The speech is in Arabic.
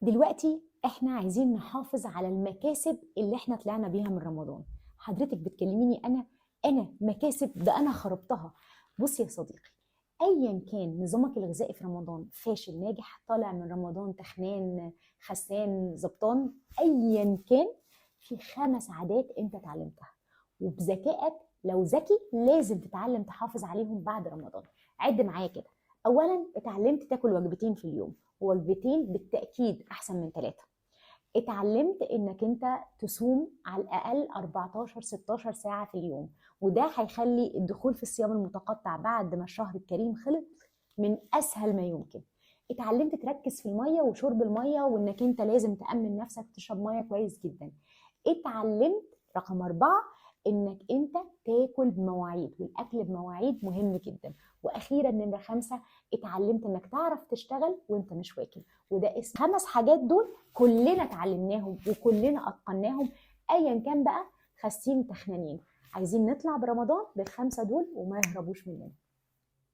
دلوقتي احنا عايزين نحافظ على المكاسب اللي احنا طلعنا بيها من رمضان. حضرتك بتكلميني انا مكاسب ده انا خربتها. بصي يا صديقي، ايا كان نظامك الغذائي في رمضان فاشل ناجح، طالع من رمضان تخنان خسان زبطان، ايا كان، في 5 عادات انت اتعلمتها وبذكائك، لو ذكي لازم تتعلم تحافظ عليهم بعد رمضان. عد معايا كده. اولا اتعلمت تاكل وجبتين في اليوم، وجبتين بالتأكيد أحسن من 3. اتعلمت إنك أنت تصوم على الأقل 14 16 ساعة في اليوم، وده هيخلي الدخول في الصيام المتقطع بعد ما الشهر الكريم خلص من أسهل ما يمكن. اتعلمت تركز في المية وشرب المية، وإنك أنت لازم تأمن نفسك تشرب مية كويس جدا. اتعلمت رقم 4 إنك أنت تاكل بمواعيد، والأكل بمواعيد مهم جدا. وأخيرا نمرة 5، اتعلمت انك تعرف تشتغل وانت مش واكل. وده اسم 5 حاجات دول كلنا اتعلمناهم وكلنا اتقناهم، ايا كان بقى خاسين تخنانين. عايزين نطلع برمضان ب5 دول وما يهربوش مننا.